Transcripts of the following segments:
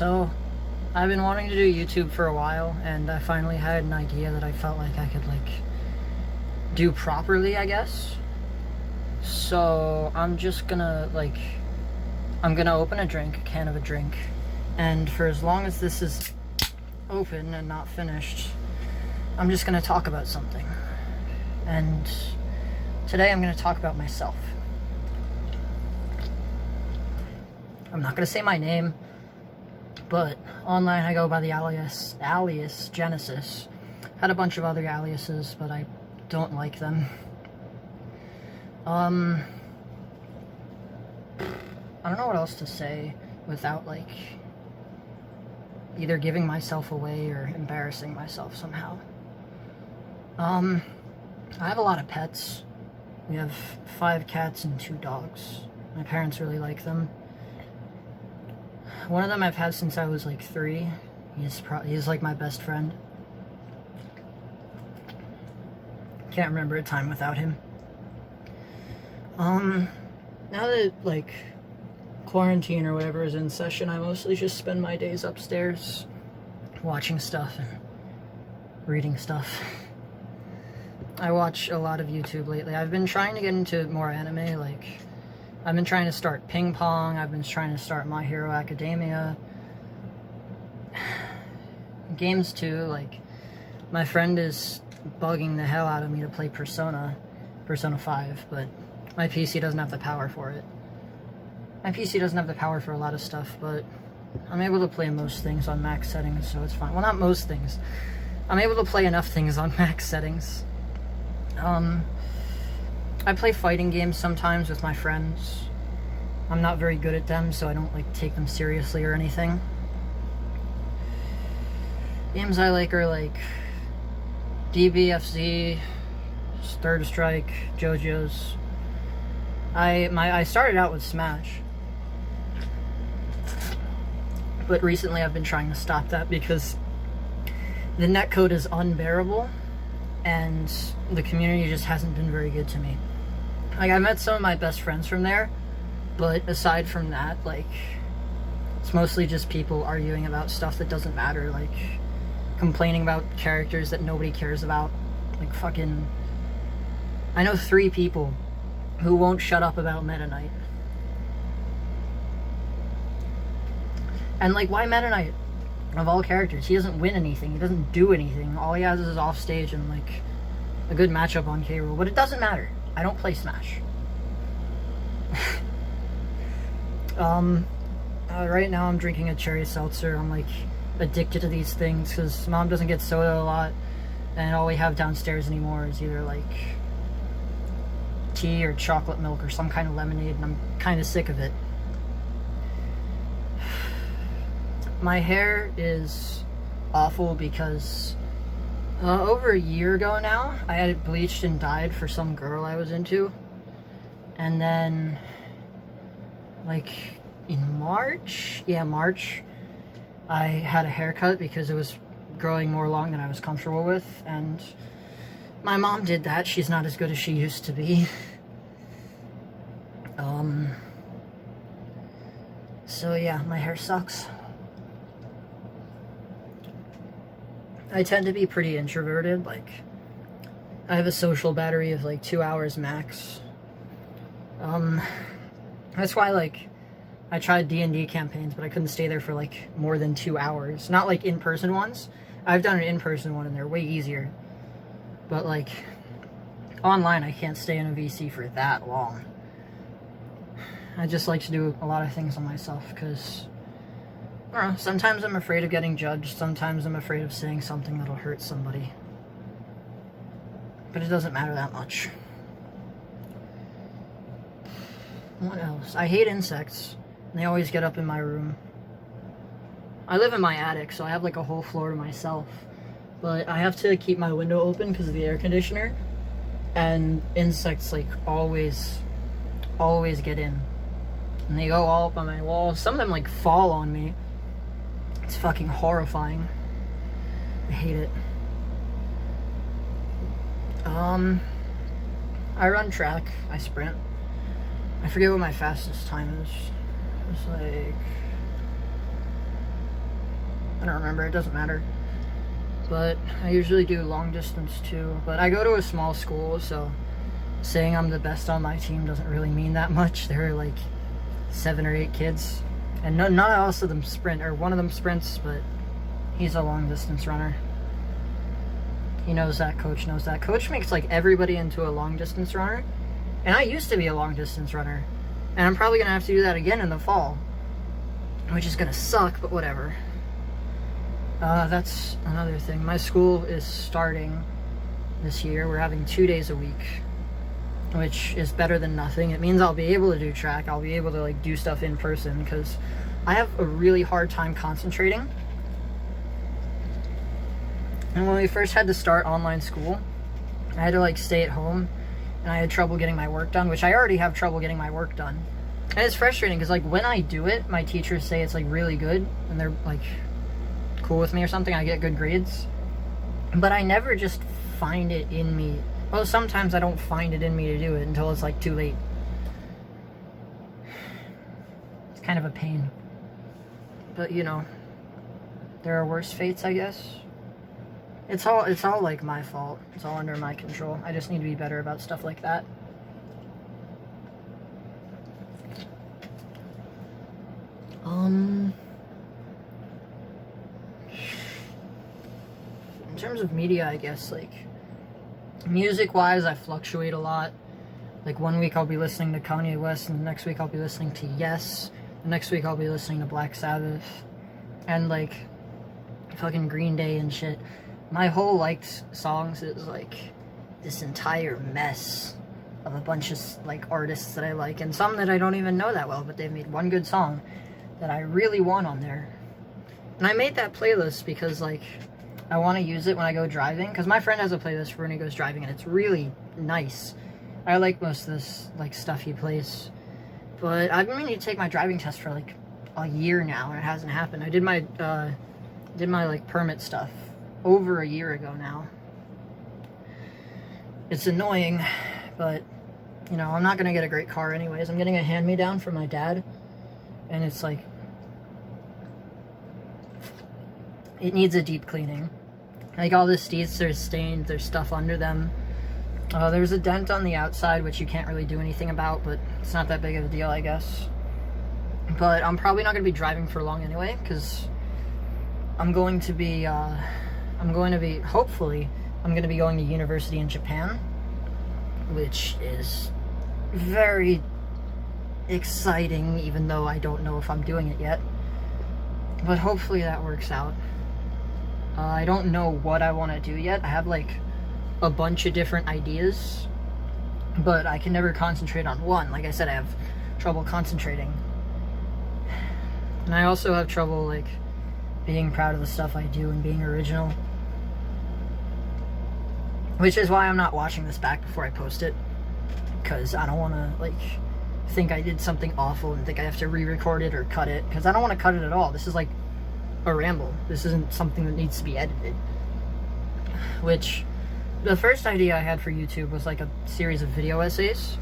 So, I've been wanting to do YouTube for a while, and I finally had an idea that I felt like I could, do properly, I guess. So, I'm just gonna, I'm gonna open a can of a drink, and for as long as this is open and not finished, I'm just gonna talk about something. And today I'm gonna talk about myself. I'm not gonna say my name, but online I go by the alias Genesis. Had a bunch of other aliases, but I don't like them. I don't know what else to say without either giving myself away or embarrassing myself somehow. I have a lot of pets. We have 5 cats and 2 dogs. My parents really like them. One of them I've had since I was 3. He's like my best friend. Can't remember a time without him. Now that quarantine or whatever is in session, I mostly just spend my days upstairs watching stuff and reading stuff. I watch a lot of YouTube lately. I've been trying to get into more anime, I've been trying to start ping pong, I've been trying to start My Hero Academia. Games too, my friend is bugging the hell out of me to play Persona 5, but my PC doesn't have the power for it. My PC doesn't have the power for a lot of stuff, but I'm able to play most things on max settings, so it's fine. Well, not most things. I'm able to play enough things on max settings. I play fighting games sometimes with my friends. I'm not very good at them, so I don't take them seriously or anything. Games I like are DBFZ, Third Strike, JoJo's. I started out with Smash, but recently I've been trying to stop that because the netcode is unbearable and the community just hasn't been very good to me. I met some of my best friends from there, but aside from that, it's mostly just people arguing about stuff that doesn't matter, complaining about characters that nobody cares about. I know 3 people who won't shut up about Meta Knight. And why Meta Knight? Of all characters, he doesn't win anything, he doesn't do anything. All he has is off stage and a good matchup on K-Rool, but it doesn't matter. I don't play Smash. Right now I'm drinking a cherry seltzer. I'm addicted to these things because Mom doesn't get soda a lot, and all we have downstairs anymore is either tea or chocolate milk or some kind of lemonade, and I'm kind of sick of it. My hair is awful because over a year ago now, I had it bleached and dyed for some girl I was into. And then, in March, I had a haircut because it was growing more long than I was comfortable with. And my mom did that. She's not as good as she used to be. So yeah, my hair sucks. I tend to be pretty introverted. I have a social battery of 2 hours max. That's why I tried D&D campaigns, but I couldn't stay there for more than 2 hours. Not in-person ones. I've done an in-person one and they're way easier. But online I can't stay in a VC for that long. I just like to do a lot of things on myself because I don't know, sometimes I'm afraid of getting judged, sometimes I'm afraid of saying something that'll hurt somebody. But it doesn't matter that much. What else? I hate insects. They always get up in my room. I live in my attic, so I have a whole floor to myself. But I have to keep my window open because of the air conditioner. And insects always get in. And they go all up on my walls. Some of them fall on me. It's fucking horrifying. I hate it. I run track. I sprint. I forget what my fastest time is. It's I don't remember, it doesn't matter. But I usually do long distance too. But I go to a small school, so saying I'm the best on my team doesn't really mean that much. There are like 7 or 8 kids, and none else of them sprint, or one of them sprints, but he's a long distance runner. He knows that, coach knows that. Coach makes like everybody into a long distance runner, and I used to be a long distance runner, and I'm probably gonna have to do that again in the fall, which is gonna suck, but whatever. That's another thing. My school is starting this year. We're having 2 days a week, which is better than nothing. It means I'll be able to do track. I'll be able to like do stuff in person, because I have a really hard time concentrating. And when we first had to start online school, I had to like stay at home, and I had trouble getting my work done, which I already have trouble getting my work done. And it's frustrating because like when I do it, my teachers say it's like really good, and they're like cool with me or something. I get good grades, but I never just find it in me. Well, sometimes I don't find it in me to do it until it's like too late. It's kind of a pain, but you know, there are worse fates, I guess. It's all like my fault. It's all under my control. I just need to be better about stuff like that. In terms of media, I guess, like, music-wise, I fluctuate a lot. Like, one week I'll be listening to Kanye West, and the next week I'll be listening to Yes. The next week I'll be listening to Black Sabbath. And, like, fucking Green Day and shit. My whole liked songs is, like, this entire mess of a bunch of, like, artists that I like. And some that I don't even know that well, but they've made one good song that I really want on there. And I made that playlist because, like, I want to use it when I go driving, because my friend has a playlist for when he goes driving, and it's really nice. I like most of this, like, stuff he plays. But I've been meaning to take my driving test for, like, a year now, and it hasn't happened. I did my, like, permit stuff over a year ago now. It's annoying, but, you know, I'm not going to get a great car anyways. I'm getting a hand-me-down from my dad, and it's, like, it needs a deep cleaning. Like, all the seats, there's stains, there's stuff under them. There's a dent on the outside, which you can't really do anything about, but it's not that big of a deal, I guess. But I'm probably not going to be driving for long anyway, because I'm going to be, hopefully, I'm going to be going to university in Japan, which is very exciting, even though I don't know if I'm doing it yet. But hopefully that works out. I don't know what I want to do yet. I have, like, a bunch of different ideas, but I can never concentrate on one. Like I said, I have trouble concentrating. And I also have trouble, like, being proud of the stuff I do and being original. Which is why I'm not watching this back before I post it. Because I don't want to, like, think I did something awful and think I have to re-record it or cut it. Because I don't want to cut it at all. This is, like, a ramble. This isn't something that needs to be edited. Which, the first idea I had for YouTube was, like, a series of video essays.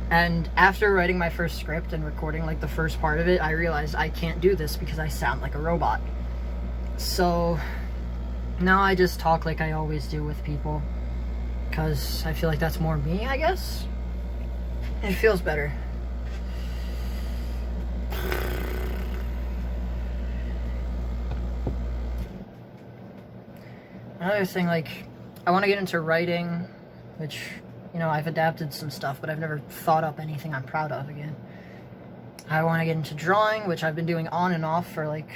And after writing my first script and recording, like, the first part of it, I realized I can't do this because I sound like a robot. So now I just talk like I always do with people, because I feel like that's more me, I guess. It feels better. Another thing, like, I want to get into writing, which, you know, I've adapted some stuff, but I've never thought up anything I'm proud of again. I want to get into drawing, which I've been doing on and off for, like,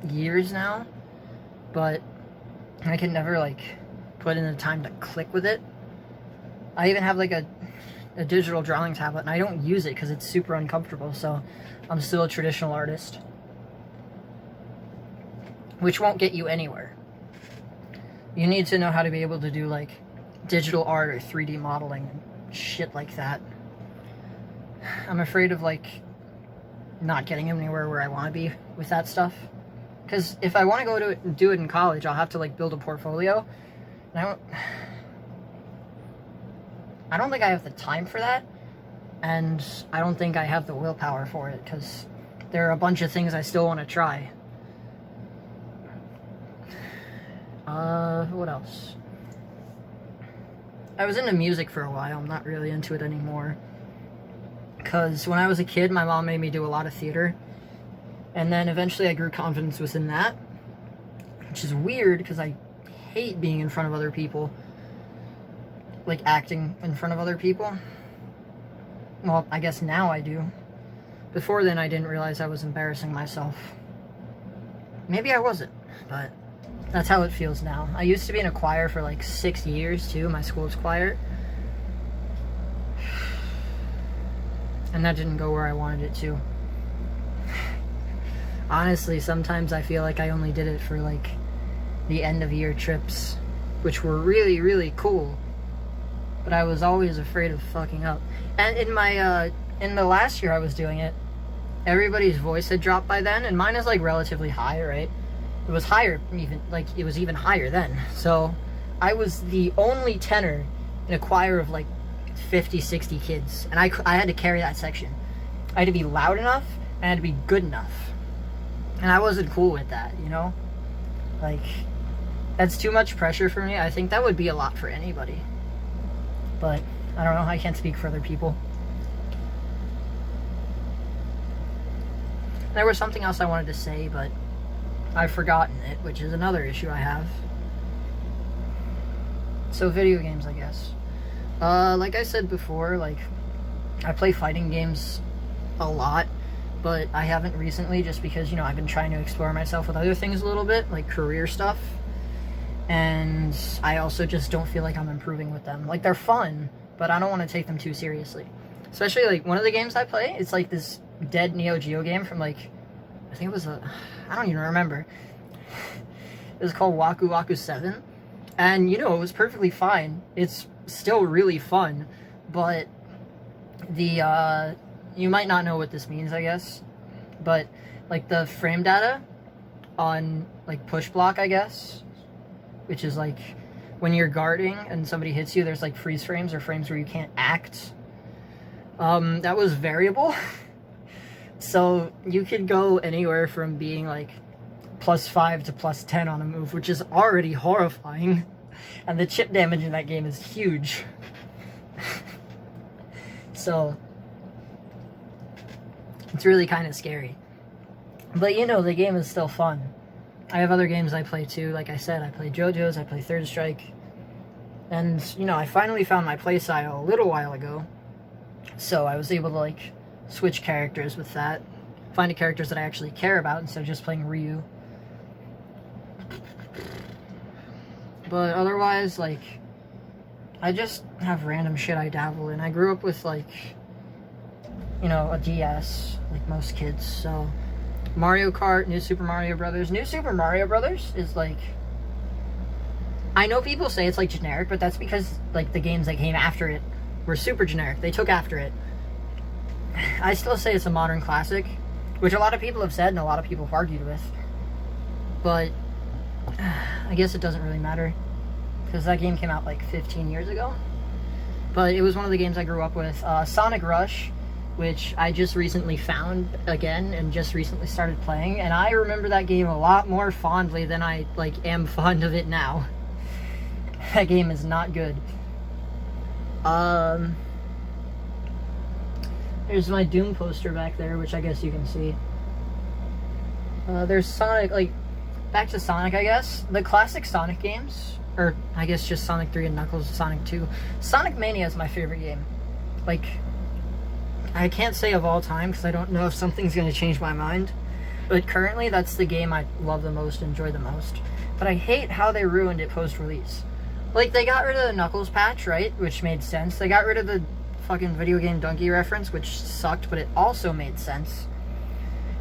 years now, but I can never, like, put in the time to click with it. I even have, like, a digital drawing tablet, and I don't use it because it's super uncomfortable, so I'm still a traditional artist. Which won't get you anywhere. You need to know how to be able to do, like, digital art or 3D modeling and shit like that. I'm afraid of, like, not getting anywhere where I want to be with that stuff. Because if I want to go to it, do it in college, I'll have to, like, build a portfolio. And I don't think I have the time for that. And I don't think I have the willpower for it, because there are a bunch of things I still want to try. What else? I was into music for a while. I'm not really into it anymore. Because when I was a kid, my mom made me do a lot of theater. And then eventually I grew confidence within that. Which is weird, because I hate being in front of other people. Like, acting in front of other people. Well, I guess now I do. Before then, I didn't realize I was embarrassing myself. Maybe I wasn't, but that's how it feels now. I used to be in a choir for like 6 years, too, my school's choir. And that didn't go where I wanted it to. Honestly, sometimes I feel like I only did it for like the end of year trips, which were really, really cool. But I was always afraid of fucking up. And in the last year I was doing it, everybody's voice had dropped by then, and mine is like relatively high, right? It was higher, it was even higher then. So I was the only tenor in a choir of like 50, 60 kids, and I had to carry that section. I had to be loud enough, and I had to be good enough. And I wasn't cool with that, you know? Like, that's too much pressure for me. I think that would be a lot for anybody. But, I don't know, I can't speak for other people. There was something else I wanted to say, but I've forgotten it, which is another issue I have. So, video games, I guess. Like I said before, like, I play fighting games a lot, but I haven't recently just because, you know, I've been trying to explore myself with other things a little bit, like career stuff. And I also just don't feel like I'm improving with them. Like, they're fun, but I don't want to take them too seriously. Especially, like, one of the games I play, it's like this dead Neo Geo game from, like, I think it was I don't even remember. It was called Waku Waku 7. And, you know, it was perfectly fine. It's still really fun, but the, you might not know what this means, I guess. But, like, the frame data on, like, push block, I guess, which is like when you're guarding and somebody hits you, there's like freeze frames or frames where you can't act. That was variable. So you could go anywhere from being like +5 to +10 on a move, which is already horrifying. And the chip damage in that game is huge. So it's really kind of scary. But you know, the game is still fun. I have other games I play too. Like I said, I play JoJo's, I play Third Strike. And, you know, I finally found my playstyle a little while ago. So I was able to, like, switch characters with that. Find the characters that I actually care about instead of just playing Ryu. But otherwise, like, I just have random shit I dabble in. I grew up with, like, you know, a DS, like most kids, so Mario Kart, New Super Mario Brothers. New Super Mario Brothers is like, I know people say it's like generic, but that's because like the games that came after it were super generic. They took after it. I still say it's a modern classic, which a lot of people have said and a lot of people have argued with. But I guess it doesn't really matter because that game came out like 15 years ago. But it was one of the games I grew up with. Sonic Rush, which I just recently found again and just recently started playing, and I remember that game a lot more fondly than I like am fond of it now. That game is not good. There's my Doom poster back there, which I guess you can see. There's Sonic, like, back to Sonic, I guess. The classic Sonic games, or I guess just Sonic 3 and Knuckles, Sonic 2. Sonic Mania is my favorite game. Like, I can't say of all time because I don't know if something's going to change my mind. But currently, that's the game I love the most, enjoy the most. But I hate how they ruined it post-release. Like, they got rid of the Knuckles patch, right? Which made sense. They got rid of the fucking video game donkey reference, which sucked, but it also made sense.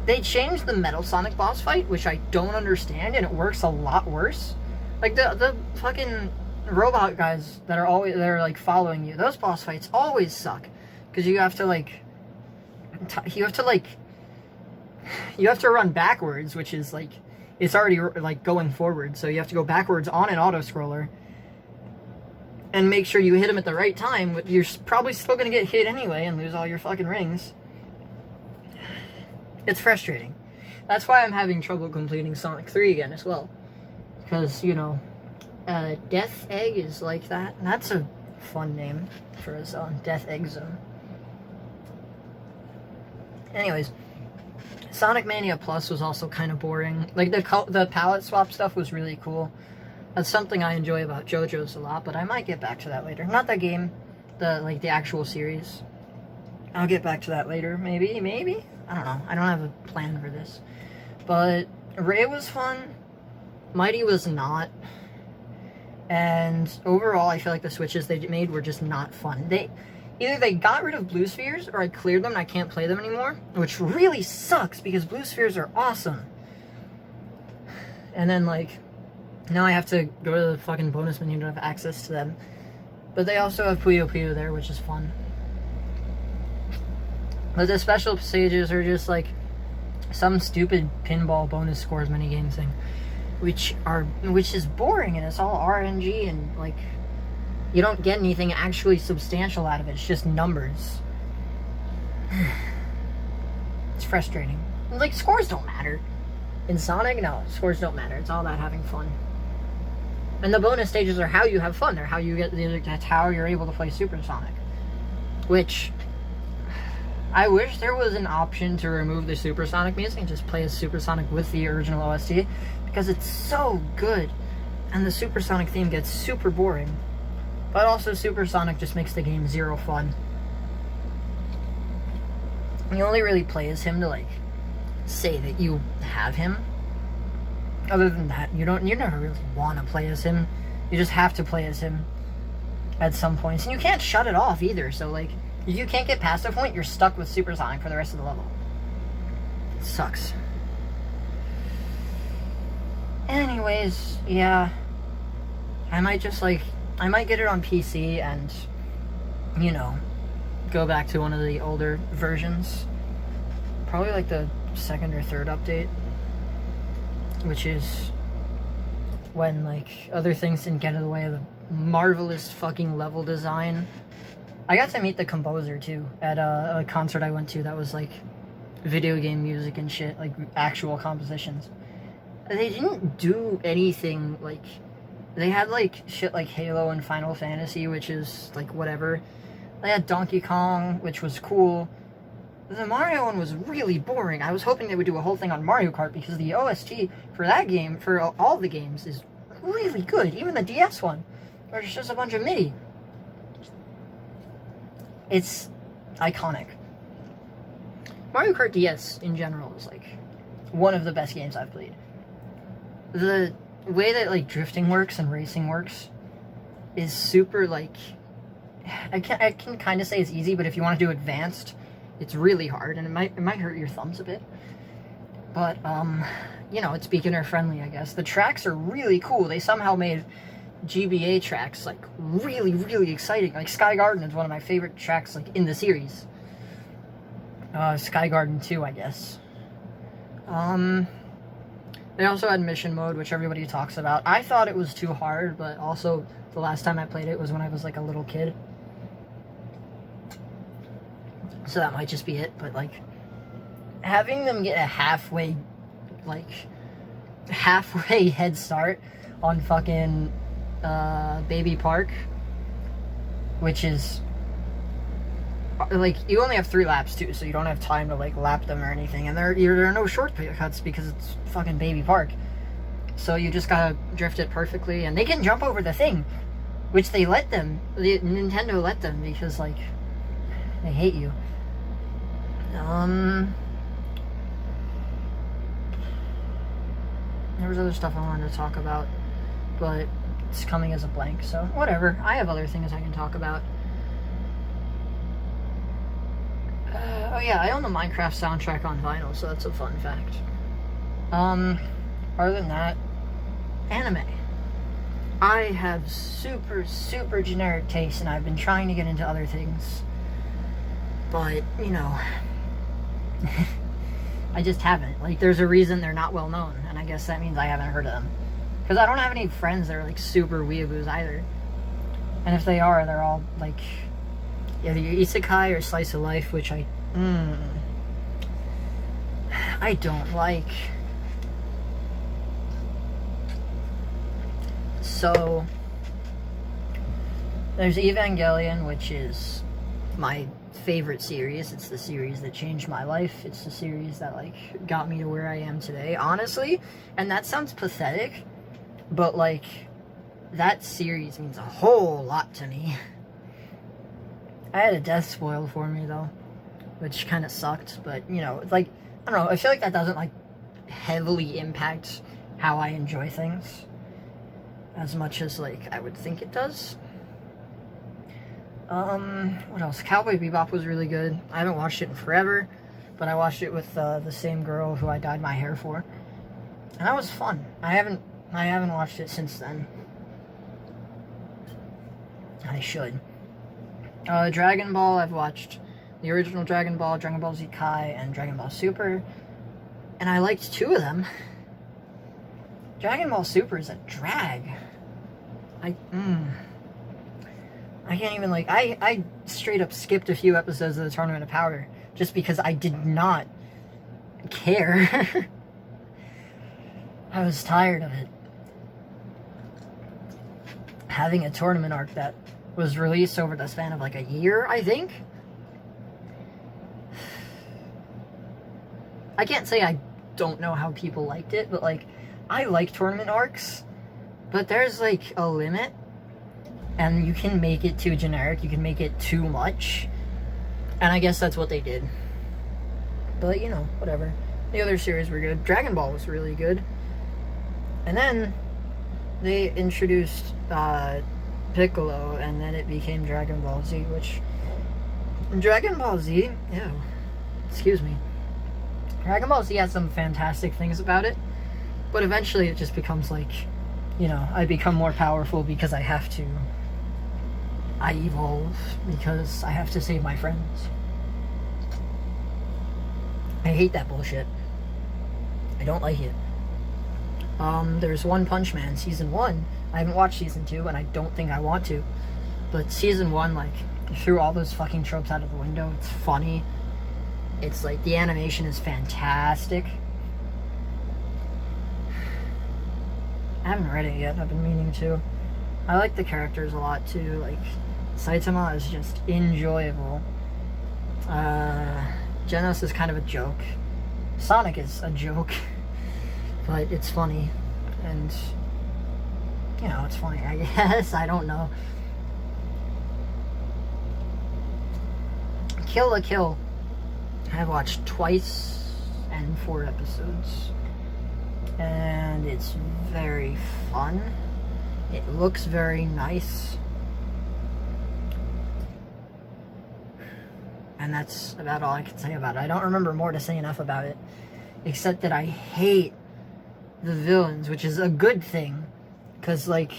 They changed the Metal Sonic boss fight, which I don't understand, and it works a lot worse. Like, the fucking robot guys that are like following you, those boss fights always suck. Because you have to, like, you have to run backwards, which is, like, it's already, like, going forward. So you have to go backwards on an auto-scroller and make sure you hit him at the right time. But you're probably still going to get hit anyway and lose all your fucking rings. It's frustrating. That's why I'm having trouble completing Sonic 3 again as well. Because, you know, Death Egg is like that. And that's a fun name for a zone. Death Egg Zone. Anyways, Sonic Mania Plus was also kind of boring. Like, the palette swap stuff was really cool. That's something I enjoy about JoJo's a lot, but I might get back to that later. Not the game, the actual series. I'll get back to that later, maybe? I don't know. I don't have a plan for this. But Ray was fun. Mighty was not. And overall, I feel like the switches they made were just not fun. Either they got rid of blue spheres, or I cleared them and I can't play them anymore, which really sucks because blue spheres are awesome. And then, like, now I have to go to the fucking bonus menu to have access to them. But they also have Puyo Puyo there, which is fun. But the special stages are just like some stupid pinball bonus scores minigame thing, which is boring, and it's all RNG, and like you don't get anything actually substantial out of it. It's just numbers. It's frustrating. Like, scores don't matter. In Sonic, no, scores don't matter. It's all about having fun. And the bonus stages are how you have fun. They're how you get that's how you're able to play Super Sonic. Which I wish there was an option to remove the Super Sonic music and just play as Super Sonic with the original OST, because it's so good. And the Super Sonic theme gets super boring. But also Super Sonic just makes the game zero fun. You only really play as him to, like, say that you have him. Other than that, you never really want to play as him. You just have to play as him at some points. And you can't shut it off either, so, like, if you can't get past a point, you're stuck with Super Sonic for the rest of the level. It sucks. Anyways, yeah. I might get it on PC and, you know, go back to one of the older versions. Probably like the second or third update. Which is when, like, other things didn't get in the way of the marvelous fucking level design. I got to meet the composer, too, at a concert I went to that was, like, video game music and shit, like, actual compositions. They didn't do anything, like, they had, like, shit like Halo and Final Fantasy, which is, like, whatever. They had Donkey Kong, which was cool. The Mario one was really boring. I was hoping they would do a whole thing on Mario Kart, because the OST for that game, for all the games, is really good. Even the DS one, where it's just a bunch of MIDI. It's iconic. Mario Kart DS, in general, is, like, one of the best games I've played. The way that, like, drifting works and racing works is super, like... I can kind of say it's easy, but if you want to do advanced, it's really hard, and it might hurt your thumbs a bit. But, you know, it's beginner friendly, I guess. The tracks are really cool. They somehow made GBA tracks, like, really, really exciting. Like, Sky Garden is one of my favorite tracks, like, in the series. Sky Garden 2, I guess. They also had mission mode, which everybody talks about. I thought it was too hard, but also the last time I played it was when I was, like, a little kid. So that might just be it, but, like, having them get a halfway head start on fucking Baby Park, which is, like, you only have 3 laps too, so you don't have time to, like, lap them or anything, and there are no shortcuts because it's fucking Baby Park. So you just gotta drift it perfectly, and they can jump over the thing, which Nintendo let them, because, like, they hate you. There was other stuff I wanted to talk about, but it's coming as a blank, so whatever. I have other things I can talk about. Oh yeah, I own the Minecraft soundtrack on vinyl, so that's a fun fact. Other than that, anime. I have super, super generic taste, and I've been trying to get into other things. But, you know, I just haven't. Like, there's a reason they're not well known, and I guess that means I haven't heard of them. Because I don't have any friends that are, like, super weeaboos either. And if they are, they're all, like, either isekai or slice of life, which I don't like. So, there's Evangelion, which is my favorite series. It's the series that changed my life. It's the series that, like, got me to where I am today, honestly. And that sounds pathetic, but, like, that series means a whole lot to me. I had a death spoiled for me, though, which kind of sucked, but, you know, like, I don't know, I feel like that doesn't, like, heavily impact how I enjoy things as much as, like, I would think it does. What else? Cowboy Bebop was really good. I haven't watched it in forever, but I watched it with the same girl who I dyed my hair for, and that was fun. I haven't watched it since then. I should. Dragon Ball, I've watched the original Dragon Ball, Dragon Ball Z Kai, and Dragon Ball Super, and I liked 2 of them. Dragon Ball Super is a drag. I can't even, like, I straight up skipped a few episodes of the Tournament of Power just because I did not care. I was tired of it. Having a tournament arc that was released over the span of, like, a year, I think. I can't say I don't know how people liked it, but, like, I like tournament arcs, but there's, like, a limit. And you can make it too generic, you can make it too much. And I guess that's what they did. But, you know, whatever. The other series were good. Dragon Ball was really good. And then they introduced Piccolo, and then it became Dragon Ball Z, which... Dragon Ball Z... Ew. Excuse me. Dragon Ball Z has some fantastic things about it, but eventually it just becomes like, you know, I become more powerful because I have to. I evolve because I have to save my friends. I hate that bullshit. I don't like it. There's One Punch Man, Season 1. I haven't watched Season 2, and I don't think I want to. But Season 1, like, threw all those fucking tropes out of the window. It's funny. It's, like, the animation is fantastic. I haven't read it yet. I've been meaning to. I like the characters a lot, too. Like, Saitama is just enjoyable. Genos is kind of a joke. Sonic is a joke. But it's funny. And, you know, it's funny, I guess. I don't know. Kill la Kill. I've watched twice and 4 episodes. And it's very fun. It looks very nice. And that's about all I can say about it. I don't remember more to say enough about it. Except that I hate the villains, which is a good thing. Because, like,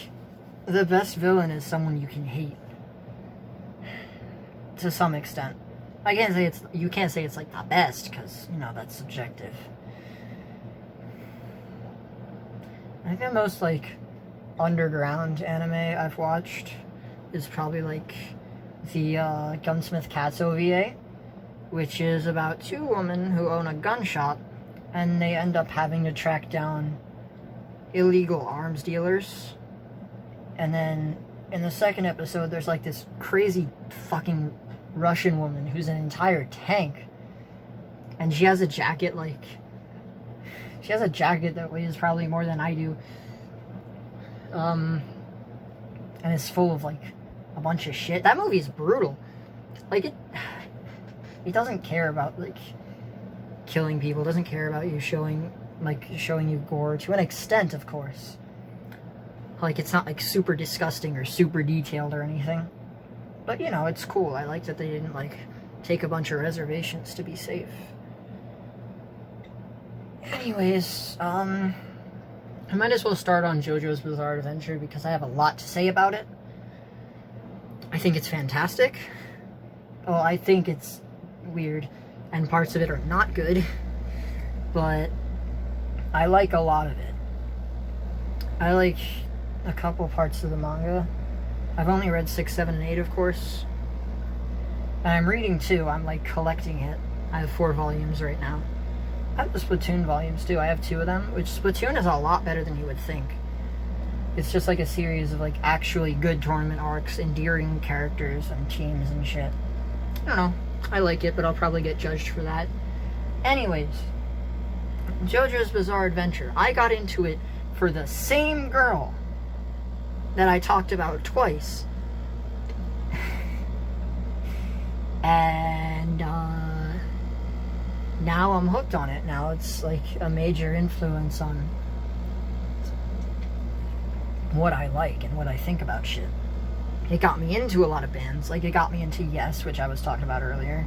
the best villain is someone you can hate. To some extent. I can't say it's, you can't say it's, like, the best, because, you know, that's subjective. I think the most, like, underground anime I've watched is probably, like, the Gunsmith Cats OVA, which is about 2 women who own a gun shop, and they end up having to track down illegal arms dealers. And then in the second episode, there's, like, this crazy fucking Russian woman who's an entire tank, and she has a jacket, like, she has a jacket that weighs probably more than I do, and it's full of, like, a bunch of shit. That movie is brutal. Like, it doesn't care about, like, killing people. It doesn't care about you showing you gore, to an extent, of course. Like, it's not, like, super disgusting or super detailed or anything. But, you know, it's cool. I like that they didn't, like, take a bunch of reservations to be safe. Anyways, I might as well start on JoJo's Bizarre Adventure because I have a lot to say about it. I think it's fantastic. Well, I think it's weird, and parts of it are not good. But I like a lot of it. I like a couple parts of the manga. I've only read 6, 7, and 8, of course. And I'm reading 2. I'm, like, collecting it. I have 4 volumes right now. I have the Splatoon volumes, too. I have 2 of them, which Splatoon is a lot better than you would think. It's just like a series of like actually good tournament arcs, endearing characters and teams and shit. I don't know. I like it, but I'll probably get judged for that. Anyways, JoJo's Bizarre Adventure. I got into it for the same girl that I talked about twice. And now I'm hooked on it. Now it's like a major influence on what I like and what I think about shit. It got me into a lot of bands. Like, it got me into Yes, which I was talking about earlier.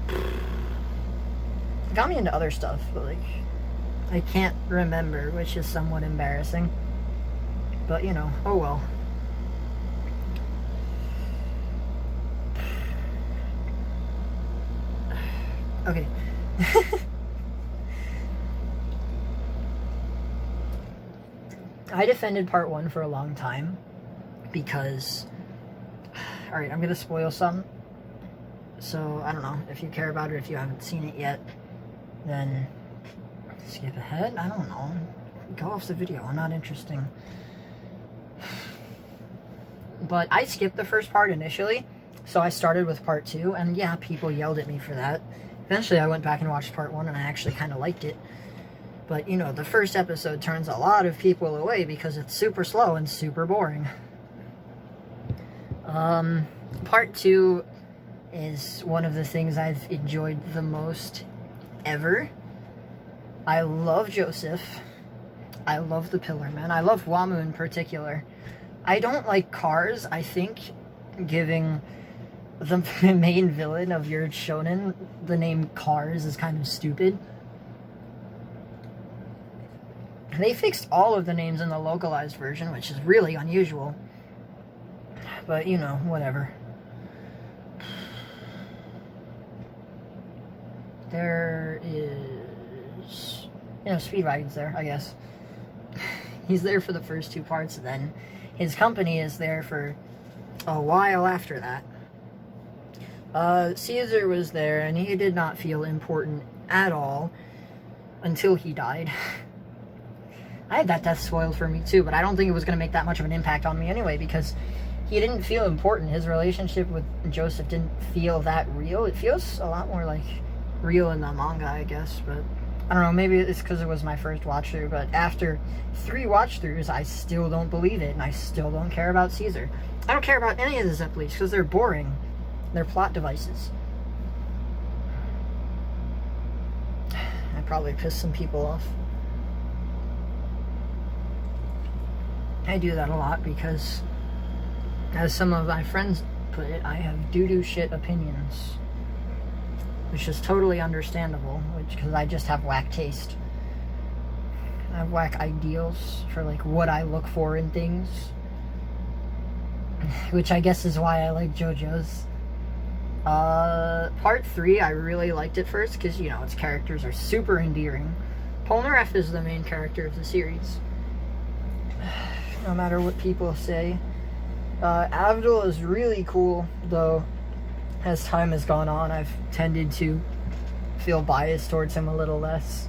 It got me into other stuff, but, like, I can't remember, which is somewhat embarrassing. But, you know, oh well. Okay. I defended part 1 for a long time because, alright, I'm gonna spoil some, so I don't know if you care about it. If you haven't seen it yet, then skip ahead. I don't know, go off the video. I'm not interesting. But I skipped the first part initially, so I started with part 2, and yeah, people yelled at me for that. Eventually I went back and watched part 1, and I actually kind of liked it. But, you know, the first episode turns a lot of people away because it's super slow and super boring. Part 2 is one of the things I've enjoyed the most ever. I love Joseph. I love the Pillar Man. I love Wamu in particular. I don't like Cars. I think giving the main villain of your shonen the name Cars is kind of stupid. They fixed all of the names in the localized version, which is really unusual. But, you know, whatever. There is... You know, Speedwagon's there, I guess. He's there for the first 2 parts, and then his company is there for a while after that. Caesar was there, and he did not feel important at all until he died. I had that death spoiled for me too, but I don't think it was going to make that much of an impact on me anyway, because he didn't feel important. His relationship with Joseph didn't feel that real. It feels a lot more like real in the manga, I guess, but I don't know, maybe it's because it was my first watch through, but after 3 watch throughs, I still don't believe it, and I still don't care about Caesar. I don't care about any of the Zepleys, because they're boring. They're plot devices. I probably pissed some people off. I do that a lot because, as some of my friends put it, I have doo-doo shit opinions. Which is totally understandable, because I just have whack taste. I have whack ideals for, like, what I look for in things. Which I guess is why I like JoJo's. Part 3, I really liked it first, because, you know, its characters are super endearing. Polnareff is the main character of the series. No matter what people say. Avdol is really cool, though as time has gone on, I've tended to feel biased towards him a little less.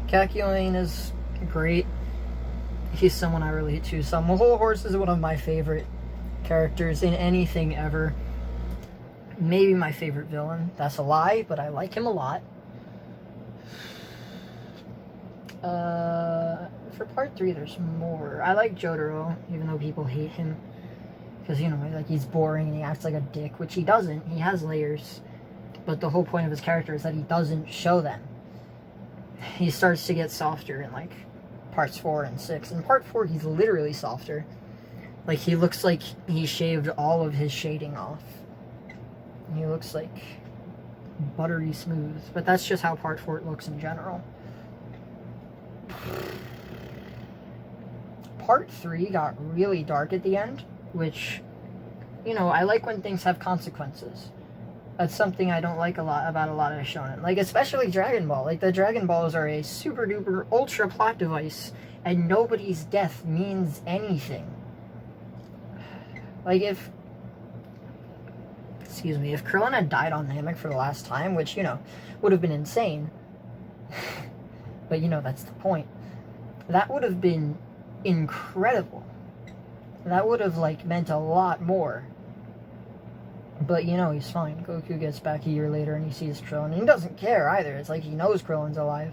Kakyoin is great. He's someone I relate to some. The Whole Horse is one of my favorite characters in anything ever. Maybe my favorite villain. That's a lie, but I like him a lot. For part 3, there's more. I like Jotaro, even though people hate him. Because, you know, like, he's boring and he acts like a dick, which he doesn't. He has layers. But the whole point of his character is that he doesn't show them. He starts to get softer in, like, parts 4 and 6. In part 4, he's literally softer. Like, he looks like he shaved all of his shading off. He looks, like, buttery smooth. But that's just how part 4 looks in general. Part 3 got really dark at the end, which, you know, I like when things have consequences. That's something I don't like a lot about a lot of shonen. Like, especially Dragon Ball. Like, the Dragon Balls are a super duper ultra plot device, and nobody's death means anything. Like, if Krillin had died on Namek for the last time, which, you know, would have been insane. But, you know, that's the point. that would have been incredible. That would have, like, meant a lot more. But, you know, he's fine. Goku gets back a year later and he sees Krillin. And he doesn't care either. It's like he knows Krillin's alive.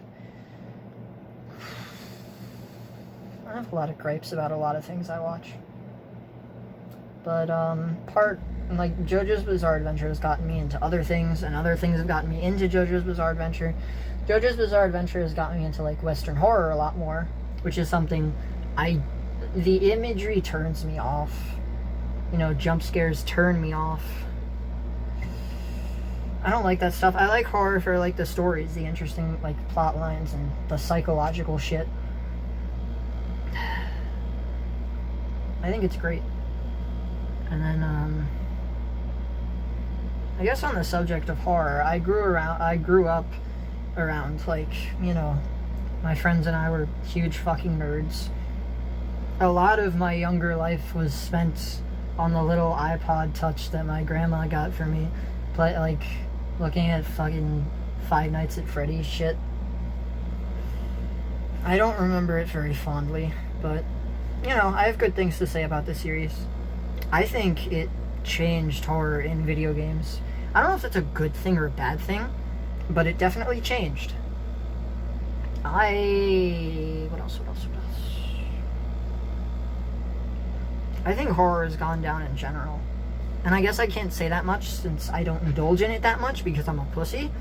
I have a lot of gripes about a lot of things I watch. But, like, JoJo's Bizarre Adventure has gotten me into other things, and other things have gotten me into JoJo's Bizarre Adventure. JoJo's Bizarre Adventure has gotten me into, like, Western horror a lot more, which is something the imagery turns me off. You know, jump scares turn me off. I don't like that stuff. I like horror for, like, the stories, the interesting, like, plot lines, and the psychological shit. I think it's great. And then, I guess on the subject of horror, I grew up around, like, you know, my friends and I were huge fucking nerds. A lot of my younger life was spent on the little iPod Touch that my grandma got for me, like, looking at fucking Five Nights at Freddy's shit. I don't remember it very fondly, but, you know, I have good things to say about this series. I think it changed horror in video games. I don't know if that's a good thing or a bad thing, but it definitely changed. What else? I think horror has gone down in general. And I guess I can't say that much since I don't indulge in it that much because I'm a pussy.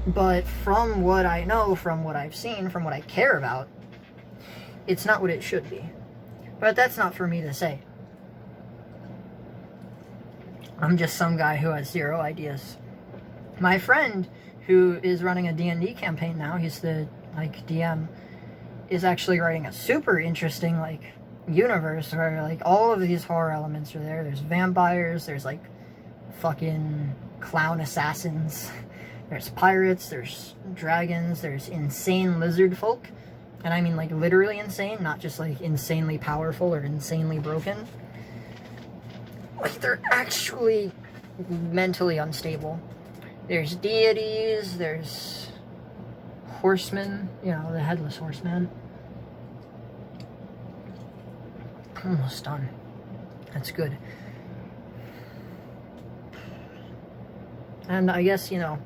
But from what I know, from what I've seen, from what I care about, it's not what it should be. But that's not for me to say. I'm just some guy who has zero ideas. My friend, who is running a D&D campaign now, he's the, like, DM, is actually writing a super interesting, like, universe where, like, all of these horror elements are there. There's vampires, there's, like, fucking clown assassins, there's pirates, there's dragons, there's insane lizard folk. And I mean, like, literally insane, not just, like, insanely powerful or insanely broken. Like, they're actually mentally unstable. There's deities, there's horsemen, you know, the Headless Horseman. Almost done. That's good. And I guess, you know,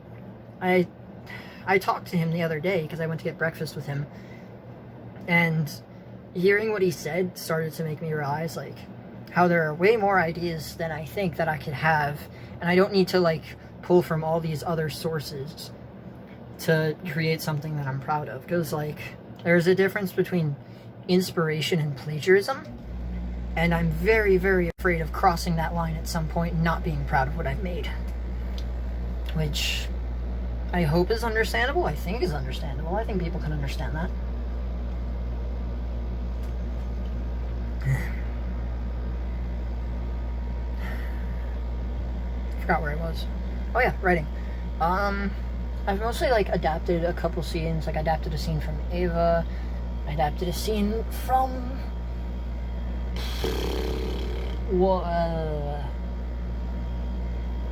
I talked to him the other day because I went to get breakfast with him. And hearing what he said started to make me realize, like, how there are way more ideas than I think that I could have, and I don't need to, like, pull from all these other sources to create something that I'm proud of. Because, like, there's a difference between inspiration and plagiarism, and I'm very, very afraid of crossing that line at some point and not being proud of what I've made. Which I hope is understandable. I think is understandable. I think people can understand that. Forgot where I was. Oh yeah, writing. I've mostly, like, adapted a couple scenes. Like, I adapted a scene from Ava. I adapted a scene from...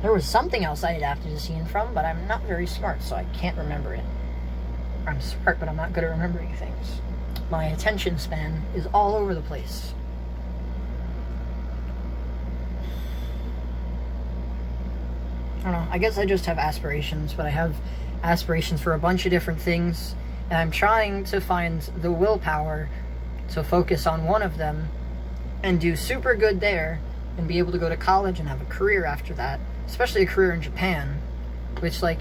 there was something else I adapted a scene from, but I'm not very smart, so I can't remember it. I'm smart, but I'm not good at remembering things. My attention span is all over the place. I don't know, I guess I just have aspirations, but I have aspirations for a bunch of different things, and I'm trying to find the willpower to focus on one of them and do super good there and be able to go to college and have a career after that, especially a career in Japan, which, like,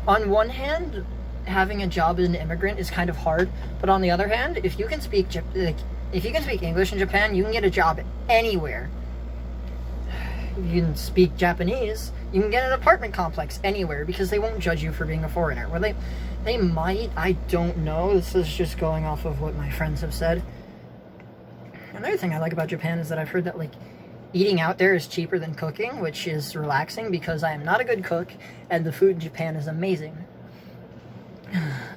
on one hand, having a job as an immigrant is kind of hard, but on the other hand, if you can speak English in Japan, you can get a job anywhere. You can speak Japanese, you can get an apartment complex anywhere because they won't judge you for being a foreigner. Well, they might, I don't know. This is just going off of what my friends have said. Another thing I like about Japan is that I've heard that, like, eating out there is cheaper than cooking, which is relaxing because I am not a good cook and the food in Japan is amazing.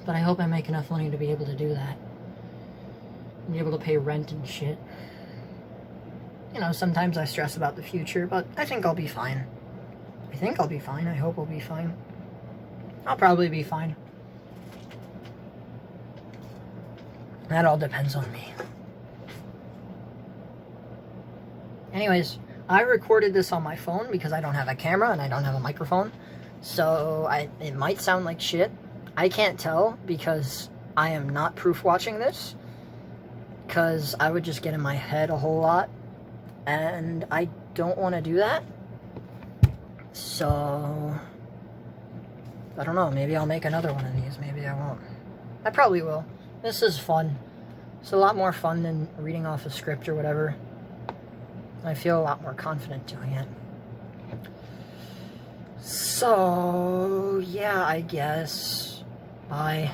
But I hope I make enough money to be able to do that. Be able to pay rent and shit. You know, sometimes I stress about the future, but I think I'll be fine. I think I'll be fine. I hope I'll be fine. I'll probably be fine. That all depends on me. Anyways, I recorded this on my phone because I don't have a camera and I don't have a microphone. So it might sound like shit. I can't tell because I am not proof watching this. Because I would just get in my head a whole lot. And I don't want to do that. So I don't know. Maybe I'll make another one of these. Maybe I won't. I probably will. This is fun. It's a lot more fun than reading off a script or whatever. I feel a lot more confident doing it. So, yeah, I guess. Bye.